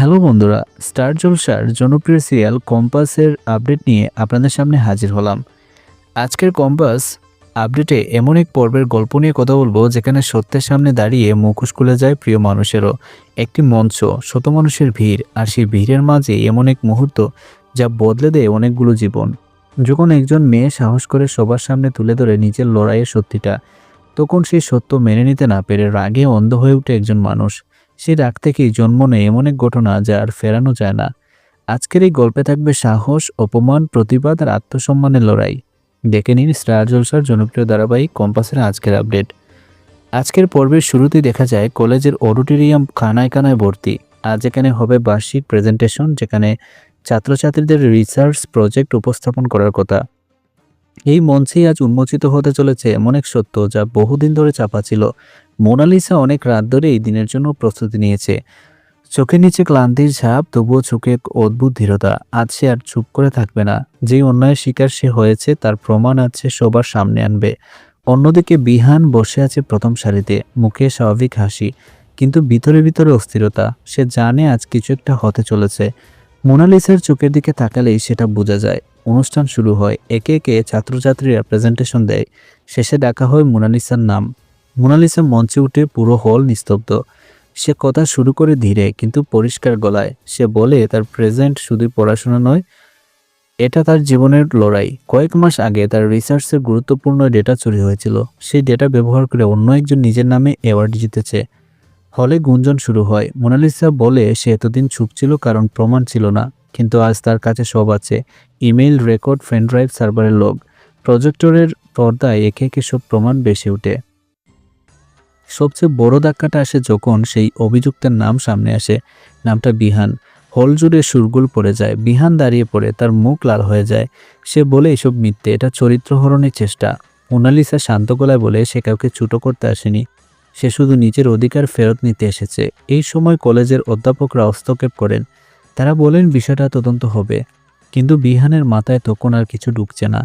Hello বন্ধুরা, star জলসার জনপ্রিয় সিরিয়াল কম্পাসের আপডেট নিয়ে আপনাদের সামনে হাজির হলাম। আজকের কম্পাস আপডেটে এমন এক পর্বের গল্প নিয়ে কথা বলবো যেখানে সত্যের সামনে দাঁড়িয়ে মুখোশ খুলে যায় প্রিয় মানুষেরও। একটি মঞ্চ, শত মানুষের ভিড়, আর সেই ভিড়ের মাঝে এমন এক মুহূর্ত যা বদলে দেয় অনেকগুলো জীবন। যখন একজন মেয়ে সাহস করে সবার সামনে তুলে ধরে নিজের লড়াইয়ের সত্যিটা, তখন সেই সত্য মেনে নিতে না পেরে রাগে অন্ধ হয়ে ওঠে একজন মানুষ। সেই রাগ থেকেই জন্ম নেয় এমন এক ঘটনা যা আর ফেরানো যায় না। আজকের এই গল্পে থাকবে সাহস, অপমান, প্রতিবাদ আর আত্মসম্মানের লড়াই। দেখে নিন স্টার জলসার জনপ্রিয় ধারাবাহিক কম্পাসের আজকের আপডেট। আজকের পর্বের শুরুতেই দেখা যায় কলেজের অডিটোরিয়াম কানায় কানায় ভর্তি। আজ এখানে হবে বার্ষিক প্রেজেন্টেশন, যেখানে ছাত্রছাত্রীদের রিসার্চ প্রজেক্ট উপস্থাপন করার কথা। এই মঞ্চেই আজ উন্মোচিত হতে চলেছে এমন এক সত্য যা বহুদিন ধরে চাপা ছিল। মোনালিসা অনেক রাত ধরে এই দিনের জন্য প্রস্তুতি নিয়েছে। চোখের নিচে ক্লান্তির ছাপ, তবুও চোখে এক অদ্ভুত দৃঢ়তা। আজ সে আর চুপ করে থাকবে না। যেই অন্যায়ের শিকার সে হয়েছে তার প্রমাণ আছে সবার সামনে আনবে। অন্যদিকে বিহান বসে আছে প্রথম সারিতে, মুখে স্বাভাবিক হাসি, কিন্তু ভিতরে ভিতরে অস্থিরতা। সে জানে আজ কিছু একটা হতে চলেছে। মোনালিসার চোখের দিকে তাকালেই সেটা বোঝা যায়। অনুষ্ঠান শুরু হয়, একে একে ছাত্রছাত্রীরা প্রেজেন্টেশন দেয়। শেষে ডাকা হয় মোনালিসার নাম। মোনালিসা মঞ্চে উঠে পুরো হল নিস্তব্ধ। সে কথা শুরু করে ধীরে কিন্তু পরিষ্কার গলায়। সে বলে তার প্রেজেন্ট শুধু পড়াশোনা নয়, এটা তার জীবনের লড়াই। কয়েক মাস আগে তার রিসার্চের গুরুত্বপূর্ণ ডেটা চুরি হয়েছিল। সেই ডেটা ব্যবহার করে অন্য একজন নিজের নামে অ্যাওয়ার্ড জিতেছে। হলে গুঞ্জন শুরু হয়। মোনালিসা বলে সে এতদিন চুপ ছিল কারণ প্রমাণ ছিল না, কিন্তু আজ তার কাছে সব আছে। ইমেইল, রেকর্ড, পেন ড্রাইভ, সার্ভারের লগ। প্রজেক্টরের পর্দায় একে একে সব প্রমাণ বেশি ওঠে। সবচেয়ে বড় ধাক্কাটা আসে যখন সেই অভিযুক্তের নাম সামনে আসে। নামটা বিহান। হল জুড়ে সুরগুল পড়ে যায়। বিহান দাঁড়িয়ে পড়ে, তার মুখ লাল হয়ে যায়। সে বলে এসব মিথ্যে, এটা চরিত্রহরণের চেষ্টা। মোনালিসা শান্ত গলায় বলে সে কাউকে ছোট করতে আসেনি, সে শুধু নিজের অধিকার ফেরত নিতে এসেছে। এই সময় কলেজের অধ্যাপকরা হস্তক্ষেপ করেন। তারা বলেন বিষয়টা তদন্ত হবে, কিন্তু বিহানের মাথায় তখন আর কিছু ঢুকছে না।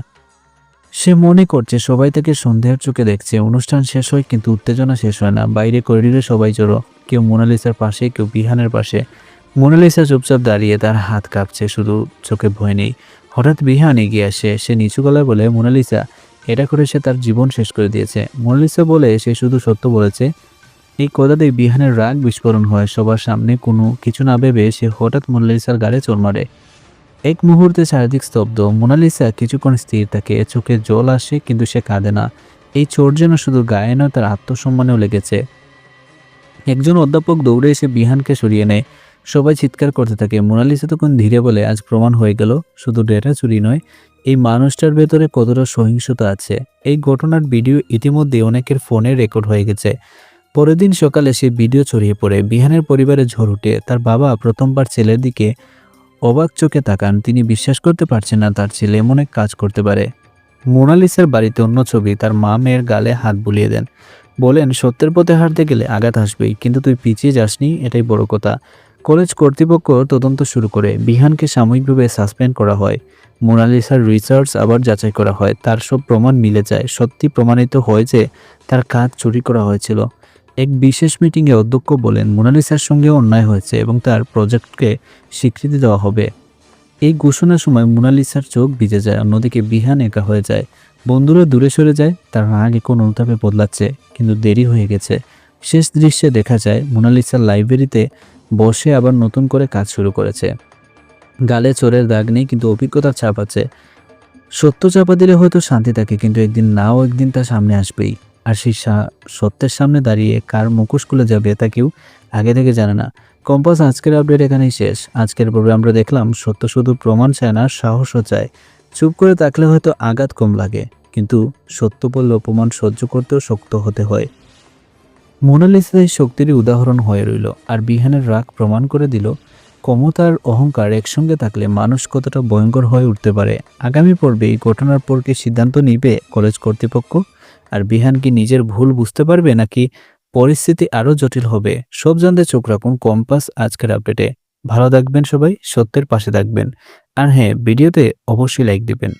সে মনে করছে সবাই তাকে সন্দেহের চোখে দেখছে। অনুষ্ঠান শেষ হয়, কিন্তু উত্তেজনা শেষ হয় না। বাইরে করিডোরে সবাই জড়ো, কেউ মোনালিসার পাশে, কেউ বিহানের পাশে। মোনালিসা চুপচাপ দাঁড়িয়ে, তার হাত কাঁপছে, শুধু চোখে ভয় নেই। হঠাৎ বিহান এগিয়ে আসে। সে নিচু গলায় বলে, মোনালিসা, এটা করে সে তার জীবন শেষ করে দিয়েছে। মোনালিসা বলে সে শুধু সত্য বলেছে। এই কথাতেই বিহানের রাগ বিস্ফোরণ হয়। সবার সামনে কোনো কিছু না ভেবে সে হঠাৎ মোনালিসার গালে চড় মারে। এক মুহূর্তে চারিদিক স্তব্ধ। মোনালিসা কিছুক্ষণ স্থির থাকে, চোখে জল আসে, কিন্তু সে কাঁদে না। এই চোট যেন শুধু গায়ে নয়, তার আত্মসম্মানেও লেগেছে। একজন অধ্যাপক দৌড়ে এসে বিহানকে সরিয়ে নেয়। সবাই চিৎকার করতে থাকে। মোনালিসা তখন ধীরে বলে, আজ প্রমাণ হয়ে গেল শুধু ডেটা চুরি নয়, এই মানুষটার ভেতরে কতটা সহিংসতা আছে। এই ঘটনার ভিডিও ইতিমধ্যে অনেকের ফোনে রেকর্ড হয়ে গেছে। পরের দিন সকালে সে ভিডিও ছড়িয়ে পড়ে। বিহানের পরিবারে ঝড় উঠে। তার বাবা প্রথমবার ছেলের দিকে অবাক চোখে তাকান। তিনি বিশ্বাস করতে পারছেন না তার ছেলে এমন এক কাজ করতে পারে। মোনালিসার বাড়িতে অন্য ছবি। তার মা মেয়ের গালে হাত বুলিয়ে দেন, বলেন সত্যের পথে হাঁটতে গেলে আঘাত আসবেই, কিন্তু তুই পিছিয়ে যাসনি, এটাই বড় কথা। কলেজ কর্তৃপক্ষ তদন্ত শুরু করে। বিহানকে সাময়িকভাবে সাসপেন্ড করা হয়। মোনালিসার রিসার্চ আবার যাচাই করা হয়। তার সব প্রমাণ মিলে যায়। সত্যি প্রমাণিত হয় যে তার কাজ চুরি করা হয়েছিল। এক বিশেষ মিটিংয়ে অধ্যক্ষ বলেন মোনালিসার সঙ্গে অন্যায় হয়েছে এবং তার প্রজেক্টকে স্বীকৃতি দেওয়া হবে। এই ঘোষণার সময় মোনালিসার চোখ ভিজে যায়। অন্যদিকে বিহান একা হয়ে যায়। বন্ধুরা দূরে সরে যায়। তার রাগ এখন অনুতাপে বদলাচ্ছে, কিন্তু দেরি হয়ে গেছে। শেষ দৃশ্যে দেখা যায় মোনালিসার লাইব্রেরিতে বসে আবার নতুন করে কাজ শুরু করেছে। গালে চোরের দাগ নেই, কিন্তু অভিজ্ঞতার ছাপ আছে। সত্য চাপা দিলে হয়তো শান্তি থাকে, কিন্তু একদিন নাও একদিন তার সামনে আসবেই। আর সেই সত্যের সামনে দাঁড়িয়ে কার মুখোশ খুলে যাবে তা কেউ আগে থেকে জানে না। কম্পাস আজকের আপডেট এখানেই শেষ। আজকের পর্বে আমরা দেখলাম সত্য শুধু প্রমাণ চায় না, সাহসও চায়। চুপ করে থাকলে হয়তো আঘাত কম লাগে, কিন্তু সত্য বললে অপমান সহ্য করতেও শক্ত হতে হয়। মোনালিসা এই শক্তিরই উদাহরণ হয়ে রইল। আর বিহানের রাগ প্রমাণ করে দিল ক্ষমতার অহংকার একসঙ্গে থাকলে মানুষ কতটা ভয়ঙ্কর হয়ে উঠতে পারে। আগামী পর্বে এই ঘটনার পর কি সিদ্ধান্ত নিবে কলেজ কর্তৃপক্ষ? আর বিহান কি নিজের ভুল বুঝতে পারবে, নাকি পরিস্থিতি আরও জটিল হবে? সব জানতে চোখ রাখুন কম্পাস আজকের আপডেটে। ভালো থাকবেন সবাই, সত্যের পাশে থাকবেন। আর হ্যাঁ, ভিডিওতে অবশ্যই লাইক দিবেন।